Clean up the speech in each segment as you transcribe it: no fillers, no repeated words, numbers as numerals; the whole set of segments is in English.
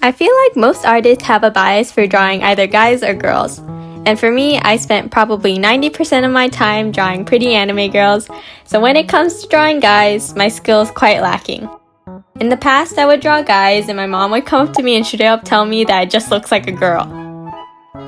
I feel like most artists have a bias for drawing either guys or girls. And for me, I spent probably 90% of my time drawing pretty anime girls, so when it comes to drawing guys, my skill is quite lacking. In the past, I would draw guys and my mom would come up to me and straight up tell me that it just looks like a girl.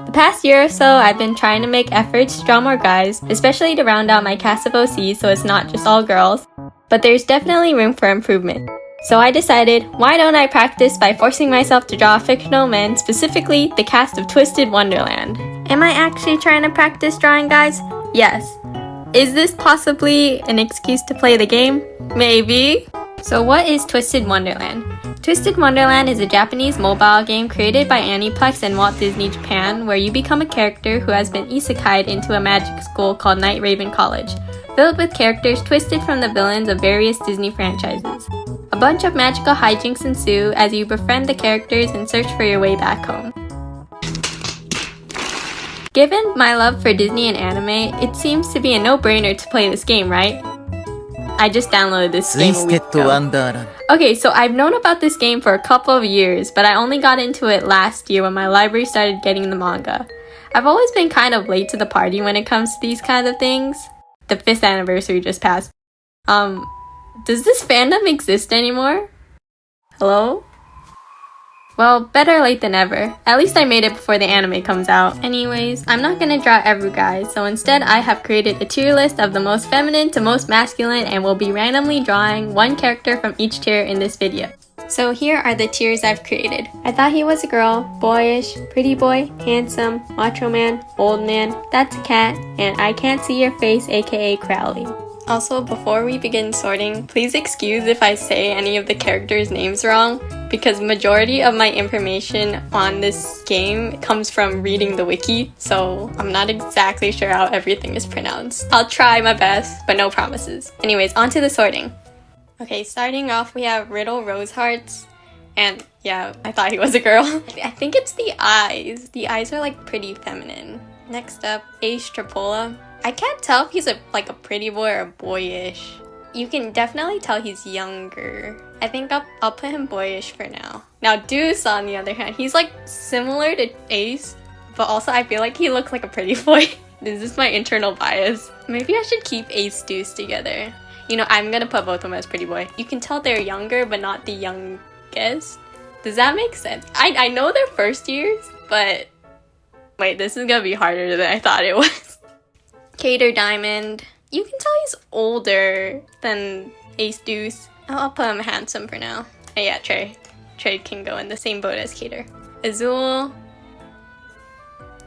The past year or so, I've been trying to make efforts to draw more guys, especially to round out my cast of OCs so it's not just all girls, but there's definitely room for improvement. So I decided, why don't I practice by forcing myself to draw fictional men, specifically the cast of Twisted Wonderland. Am I actually trying to practice drawing guys? Yes. Is this possibly an excuse to play the game? Maybe. So what is Twisted Wonderland? Twisted Wonderland is a Japanese mobile game created by Aniplex and Walt Disney Japan, where you become a character who has been isekai'd into a magic school called Night Raven College, filled with characters twisted from the villains of various Disney franchises. A bunch of magical hijinks ensue as you befriend the characters and search for your way back home. Given my love for Disney and anime, it seems to be a no-brainer to play this game, right? I just downloaded this game a week ago. Okay, so I've known about this game for a couple of years, but I only got into it last year when my library started getting the manga. I've always been kind of late to the party when it comes to these kinds of things. The 5th anniversary just passed. Does this fandom exist anymore? Hello? Well, better late than never. At least I made it before the anime comes out. Anyways, I'm not gonna draw every guy, so instead I have created a tier list of the most feminine to most masculine and will be randomly drawing one character from each tier in this video. So here are the tiers I've created. I thought he was a girl, boyish, pretty boy, handsome, macho man, old man, that's a cat, and I can't see your face aka Crowley. Also, before we begin sorting, please excuse if I say any of the characters' names wrong, because majority of my information on this game comes from reading the wiki, so I'm not exactly sure how everything is pronounced. I'll try my best, but no promises. Anyways, on to the sorting. Okay, starting off we have Riddle Rose Hearts, and yeah, I thought he was a girl. I think it's the eyes. The eyes are like pretty feminine. Next up, Ace Trapola. I can't tell if he's a pretty boy or boyish. You can definitely tell he's younger. I think I'll put him boyish for now. Now Deuce, on the other hand, he's like similar to Ace, but also I feel like he looks like a pretty boy. This is my internal bias. Maybe I should keep Ace Deuce together. You know, I'm gonna put both of them as pretty boy. You can tell they're younger, but not the youngest. Does that make sense? I know they're first years, but wait, this is gonna be harder than I thought it was. Cater Diamond. You can tell he's older than Ace Deuce. I'll put him handsome for now. And yeah, Trey. Trey can go in the same boat as Cater. Azul.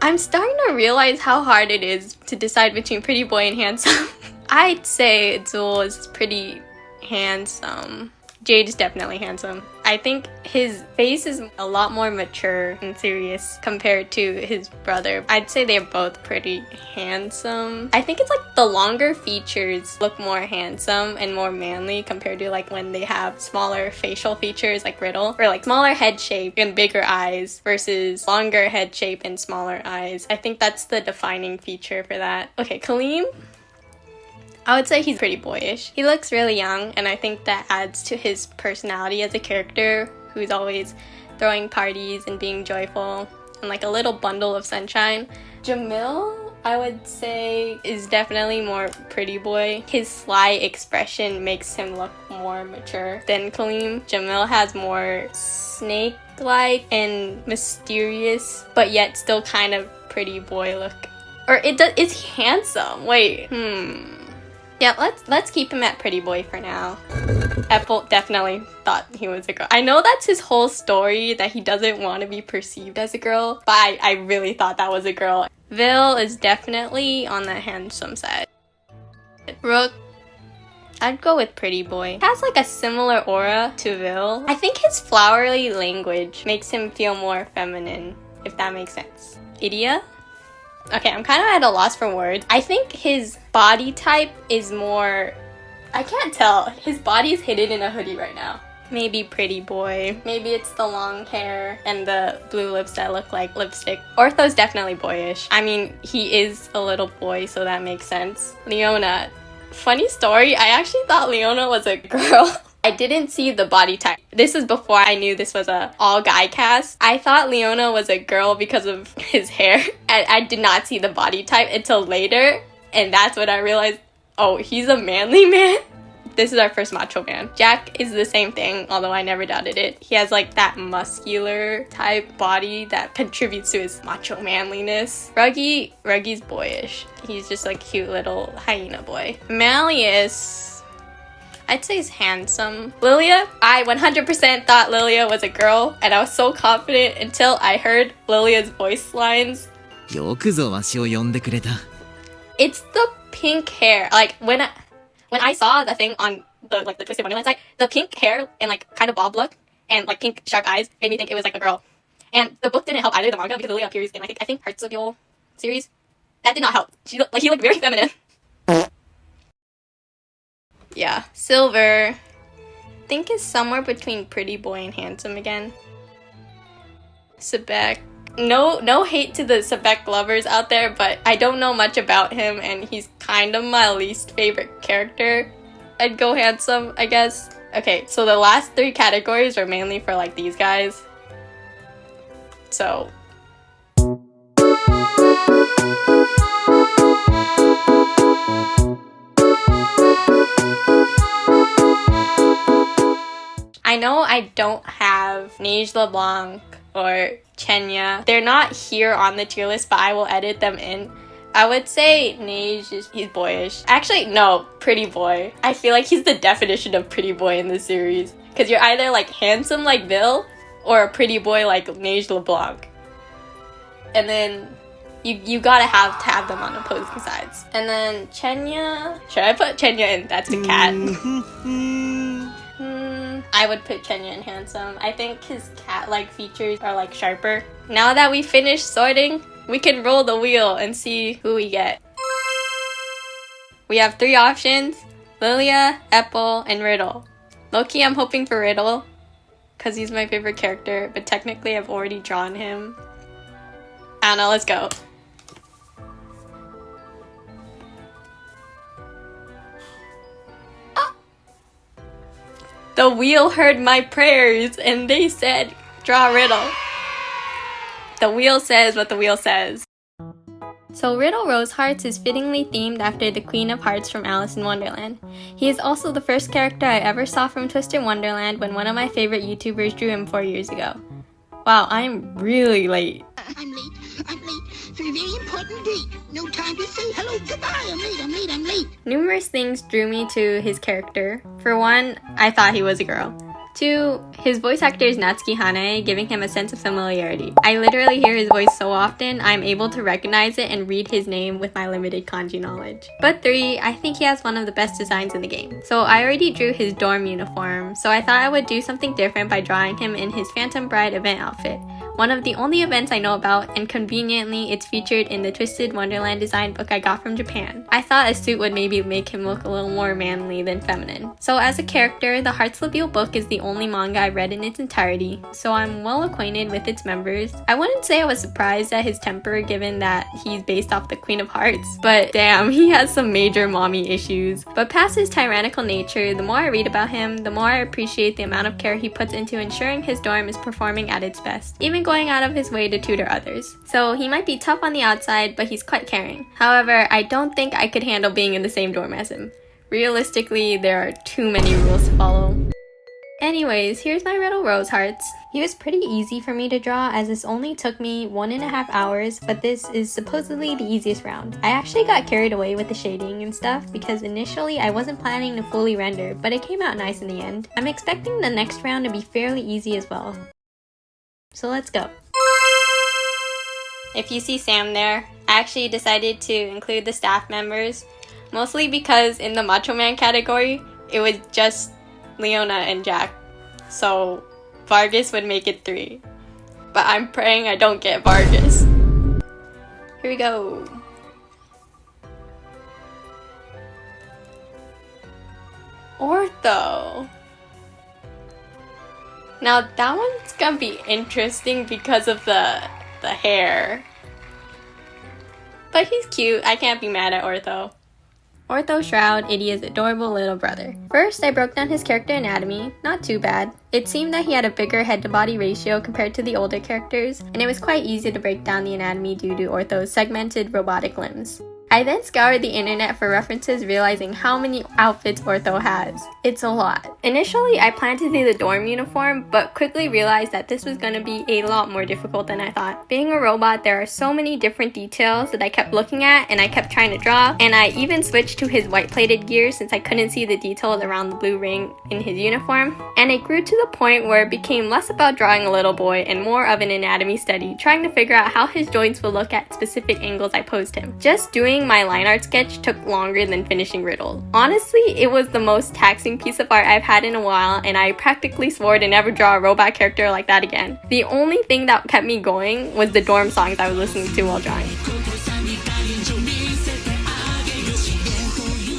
I'm starting to realize how hard it is to decide between pretty boy and handsome. I'd say Azul is pretty handsome. Jade is definitely handsome. I think his face is a lot more mature and serious compared to his brother. I'd say they're both pretty handsome. I think it's like the longer features look more handsome and more manly compared to like when they have smaller facial features like Riddle, or like smaller head shape and bigger eyes versus longer head shape and smaller eyes. I think that's the defining feature for that. Okay, Kaleem. I would say he's pretty boyish. He looks really young, and I think that adds to his personality as a character who's always throwing parties and being joyful and like a little bundle of sunshine. Jamil, I would say, is definitely more pretty boy. His sly expression makes him look more mature than Kaleem. Jamil has more snake-like and mysterious, but yet still kind of pretty boy look. Or is he handsome? Wait, Yeah, let's keep him at pretty boy for now. Apple definitely thought he was a girl. I know that's his whole story, that he doesn't want to be perceived as a girl, but I really thought that was a girl. Vil is definitely on the handsome side. Rook, I'd go with pretty boy. He has like a similar aura to Vil. I think his flowery language makes him feel more feminine, if that makes sense. Idia? Okay, I'm kind of at a loss for words. I think his body type is more... I can't tell. His body is hidden in a hoodie right now. Maybe pretty boy. Maybe it's the long hair and the blue lips that look like lipstick. Ortho's definitely boyish. I mean, he is a little boy, so that makes sense. Leona. Funny story, I actually thought Leona was a girl. I didn't see the body type. This is before I knew this was a all-guy cast. I thought Leona was a girl because of his hair. And I did not see the body type until later. And that's when I realized, oh, he's a manly man? This is our first macho man. Jack is the same thing, although I never doubted it. He has like that muscular type body that contributes to his macho manliness. Ruggy's boyish. He's just like cute little hyena boy. Malleus, I'd say he's handsome. Lilia, I 100% thought Lilia was a girl, and I was so confident until I heard Lilia's voice lines. It's the pink hair. Like when I saw the thing on the Twisted Wonderland site, the pink hair and like kind of bob look and like pink sharp eyes made me think it was like a girl. And the book didn't help either, the manga, because Lilia appears in I think Hearts of Yule series. That did not help. He looked very feminine. Yeah, Silver, I think is somewhere between pretty boy and handsome again. Sebek, no hate to the Sebek lovers out there, but I don't know much about him and he's kind of my least favorite character. I'd go handsome, I guess. Okay, so the last 3 categories are mainly for like these guys. So I know I don't have Neige LeBlanc or Chenya. They're not here on the tier list, but I will edit them in. I would say Neige he's boyish. Actually, no, pretty boy. I feel like he's the definition of pretty boy in this series. Because you're either like handsome like Bill or a pretty boy like Neige LeBlanc. And then you gotta have them on opposing sides. And then Chenya. Should I put Chenya in? That's the cat. I would put Chenya in handsome. I think his cat-like features are like sharper. Now that we finished sorting, we can roll the wheel and see who we get. We have 3 options: Lilia, Apple, and Riddle. Low-key, I'm hoping for Riddle, because he's my favorite character, but technically I've already drawn him. I don't know, let's go. The wheel heard my prayers and they said, draw Riddle. The wheel says what the wheel says. So Riddle Rose Hearts is fittingly themed after the Queen of Hearts from Alice in Wonderland. He is also the first character I ever saw from Twisted Wonderland when one of my favorite YouTubers drew him 4 years ago. Wow, I'm really late. I'm late for a very important date. No time to say hello, goodbye. I'm late. Numerous things drew me to his character. For one, I thought he was a girl. 2, his voice actor is Natsuki Hanae, giving him a sense of familiarity. I literally hear his voice so often, I'm able to recognize it and read his name with my limited kanji knowledge. But 3, I think he has one of the best designs in the game. So I already drew his dorm uniform, so I thought I would do something different by drawing him in his Phantom Bride event outfit. One of the only events I know about, and conveniently it's featured in the Twisted Wonderland design book I got from Japan. I thought a suit would maybe make him look a little more manly than feminine. So as a character, the Hearts Reveal book is the only manga I read in its entirety, so I'm well acquainted with its members. I wouldn't say I was surprised at his temper given that he's based off the Queen of Hearts, but damn, he has some major mommy issues. But past his tyrannical nature, the more I read about him, the more I appreciate the amount of care he puts into ensuring his dorm is performing at its best, even going out of his way to tutor others. So he might be tough on the outside, but he's quite caring. However, I don't think I could handle being in the same dorm as him. Realistically, there are too many rules to follow. Anyways, here's my Riddle Rose Hearts. He was pretty easy for me to draw as this only took me 1.5 hours, but this is supposedly the easiest round. I actually got carried away with the shading and stuff because initially I wasn't planning to fully render, but it came out nice in the end. I'm expecting the next round to be fairly easy as well. So let's go. If you see Sam there, I actually decided to include the staff members, mostly because in the Macho Man category, it was just Leona and Jack, so Vargas would make it 3. But I'm praying I don't get Vargas. Here we go. Ortho. Now that one's gonna be interesting because of the hair. But he's cute, I can't be mad at Ortho. Ortho Shroud, Idia's adorable little brother. First, I broke down his character anatomy, not too bad. It seemed that he had a bigger head-to-body ratio compared to the older characters, and it was quite easy to break down the anatomy due to Ortho's segmented robotic limbs. I then scoured the internet for references, realizing how many outfits Ortho has. It's a lot. Initially, I planned to do the dorm uniform, but quickly realized that this was going to be a lot more difficult than I thought. Being a robot, there are so many different details that I kept looking at and I kept trying to draw, and I even switched to his white-plated gear since I couldn't see the details around the blue ring in his uniform. And it grew to the point where it became less about drawing a little boy and more of an anatomy study, trying to figure out how his joints would look at specific angles I posed him. Just doing my line art sketch took longer than finishing Riddle. Honestly, it was the most taxing piece of art I've had in a while, and I practically swore to never draw a robot character like that again. The only thing that kept me going was the dorm songs I was listening to while drawing.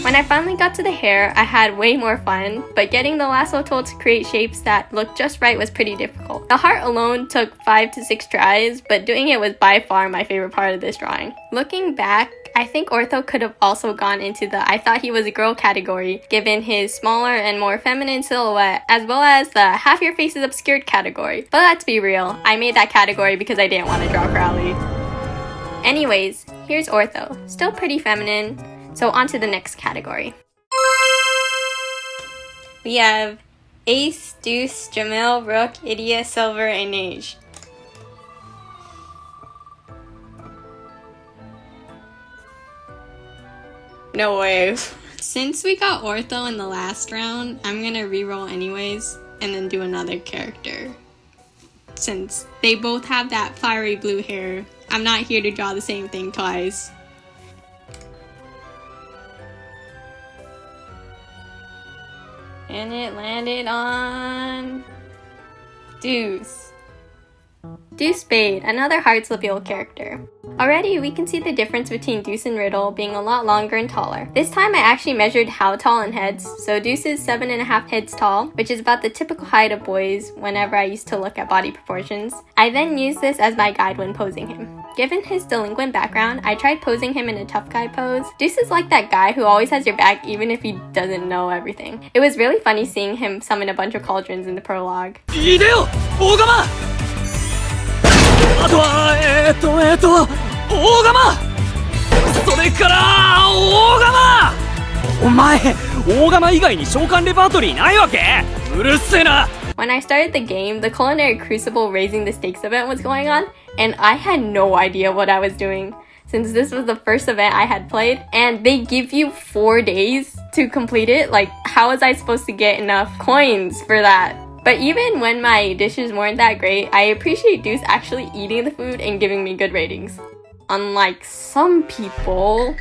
When I finally got to the hair, I had way more fun, but getting the lasso tool to create shapes that looked just right was pretty difficult. The heart alone took 5 to 6 tries, but doing it was by far my favorite part of this drawing. Looking back, I think Ortho could have also gone into the I thought he was a girl category, given his smaller and more feminine silhouette, as well as the half your face is obscured category. But let's be real, I made that category because I didn't want to draw Crowley. Anyways, here's Ortho, still pretty feminine, so on to the next category. We have Ace, Deuce, Jamil, Rook, Idia, Silver, and Nage. No way. Since we got Ortho in the last round, I'm gonna reroll anyways and then do another character. Since they both have that fiery blue hair, I'm not here to draw the same thing twice. And it landed on Deuce. Deuce Spade, another Heartslip character. Already, we can see the difference between Deuce and Riddle being a lot longer and taller. This time I actually measured how tall in heads, so Deuce is 7.5 heads tall, which is about the typical height of boys whenever I used to look at body proportions. I then used this as my guide when posing him. Given his delinquent background, I tried posing him in a tough guy pose. Deuce is like that guy who always has your back even if he doesn't know everything. It was really funny seeing him summon a bunch of cauldrons in the prologue. あとは大釜それから大釜お前大釜以外に召喚レパートリーないわけうるせえな When I started the game, the Culinary Crucible Raising the Stakes event was going on, and I had no idea what I was doing, since this was the first event I had played, and they give you 4 days to complete it. Like, how was I supposed to get enough coins for that? But even when my dishes weren't that great, I appreciate Deuce actually eating the food and giving me good ratings. Unlike some people.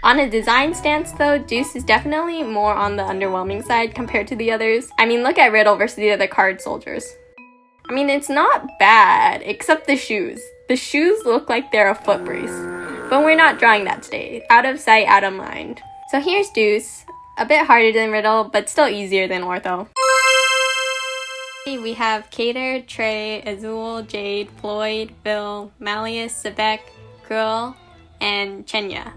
On a design stance though, Deuce is definitely more on the underwhelming side compared to the others. I mean, look at Riddle versus the other card soldiers. I mean, it's not bad, except the shoes. The shoes look like they're a foot brace. But we're not drawing that today. Out of sight, out of mind. So here's Deuce. A bit harder than Riddle, but still easier than Ortho. We have Cater, Trey, Azul, Jade, Floyd, Bill, Malleus, Sebek, Krill, and Chenya.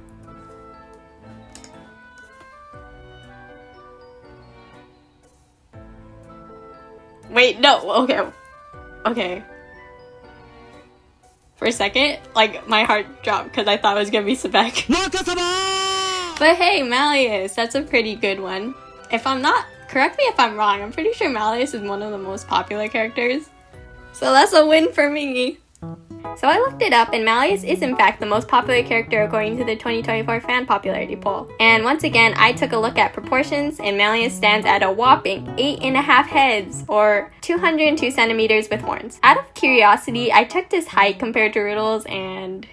Wait, no, okay. For a second, like, my heart dropped because I thought it was gonna be Sebek. But hey, Malleus, that's a pretty good one. Correct me if I'm wrong, I'm pretty sure Malleus is one of the most popular characters. So that's a win for me. So I looked it up, and Malleus is in fact the most popular character according to the 2024 fan popularity poll. And once again, I took a look at proportions, and Malleus stands at a whopping 8.5 heads, or 202 centimeters with horns. Out of curiosity, I checked his height compared to Riddle's, and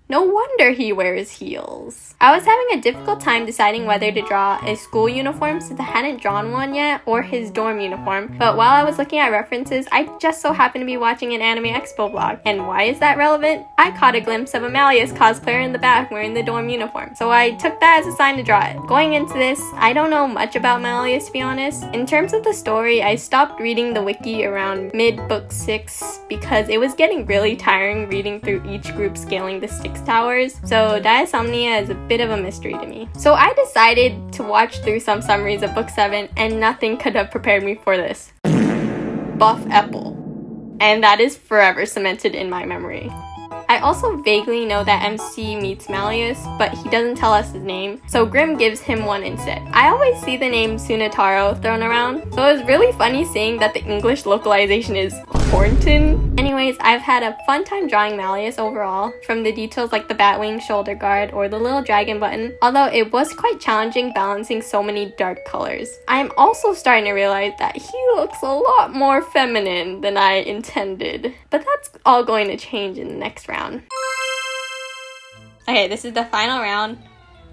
no wonder he wears heels. I was having a difficult time deciding whether to draw a school uniform since I hadn't drawn one yet, or his dorm uniform, but while I was looking at references, I just so happened to be watching an Anime Expo vlog. And why is that relevant? I caught a glimpse of a Malleus cosplayer in the back wearing the dorm uniform, so I took that as a sign to draw it. Going into this, I don't know much about Malleus to be honest. In terms of the story, I stopped reading the wiki around mid-book 6 because it was getting really tiring reading through each group scaling the stick 6 towers, so Diasomnia is a bit of a mystery to me. So I decided to watch through some summaries of book 7, and nothing could have prepared me for this. Buff Apple. And that is forever cemented in my memory. I also vaguely know that MC meets Malleus, but he doesn't tell us his name, so Grimm gives him one instead. I always see the name Tsunetaro thrown around, so it was really funny seeing that the English localization is Hornton. Anyways, I've had a fun time drawing Malleus overall, from the details like the Batwing shoulder guard or the little dragon button, although it was quite challenging balancing so many dark colors. I am also starting to realize that he looks a lot more feminine than I intended, but that's all going to change in the next round. Okay, this is the final round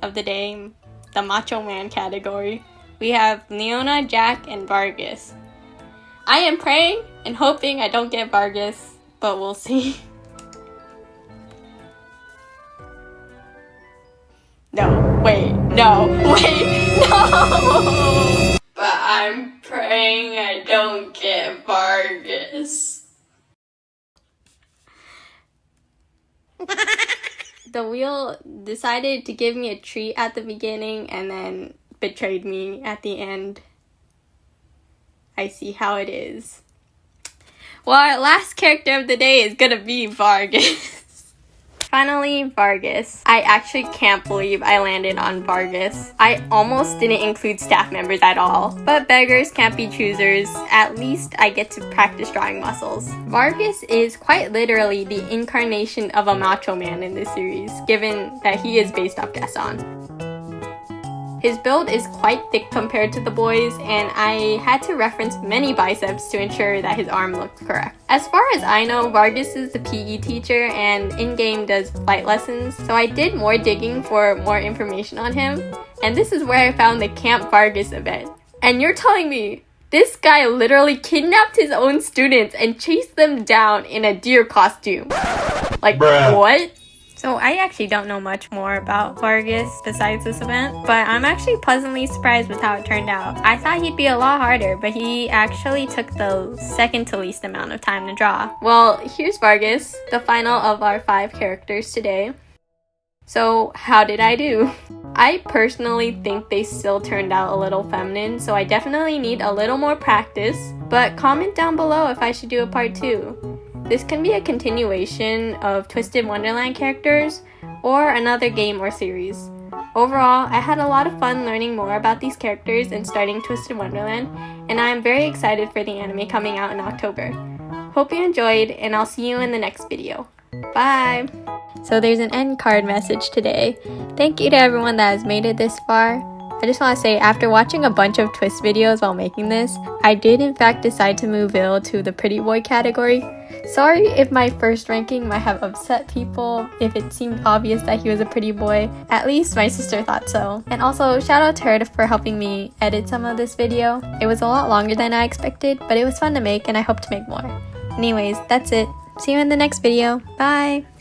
of the day, the Macho Man category. We have Leona, Jack, and Vargas. I am praying and hoping I don't get Vargas, but we'll see. No, wait, no. But I'm praying I don't get Vargas. The wheel decided to give me a treat at the beginning and then betrayed me at the end. I see how it is. Well, our last character of the day is gonna be Vargas. Finally, Vargas. I actually can't believe I landed on Vargas. I almost didn't include staff members at all. But beggars can't be choosers. At least I get to practice drawing muscles. Vargas is quite literally the incarnation of a macho man in this series, given that he is based off Gaston. His build is quite thick compared to the boys, and I had to reference many biceps to ensure that his arm looked correct. As far as I know, Vargas is the PE teacher and in-game does flight lessons, so I did more digging for more information on him, and this is where I found the Camp Vargas event. And you're telling me this guy literally kidnapped his own students and chased them down in a deer costume? Like, bruh. What? So I actually don't know much more about Vargas besides this event, but I'm actually pleasantly surprised with how it turned out. I thought he'd be a lot harder, but he actually took the second to least amount of time to draw. Well, here's Vargas, the final of our 5 characters today. So how did I do? I personally think they still turned out a little feminine, so I definitely need a little more practice, but comment down below if I should do a part 2. This can be a continuation of Twisted Wonderland characters or another game or series. Overall, I had a lot of fun learning more about these characters and starting Twisted Wonderland, and I am very excited for the anime coming out in October. Hope you enjoyed, and I'll see you in the next video. Bye! So there's an end card message today. Thank you to everyone that has made it this far. I just want to say, after watching a bunch of Twist videos while making this, I did in fact decide to move Will to the Pretty Boy category. Sorry if my first ranking might have upset people, if it seemed obvious that he was a pretty boy. At least my sister thought so. And also, shout out to her for helping me edit some of this video. It was a lot longer than I expected, but it was fun to make and I hope to make more. Anyways, that's it. See you in the next video. Bye!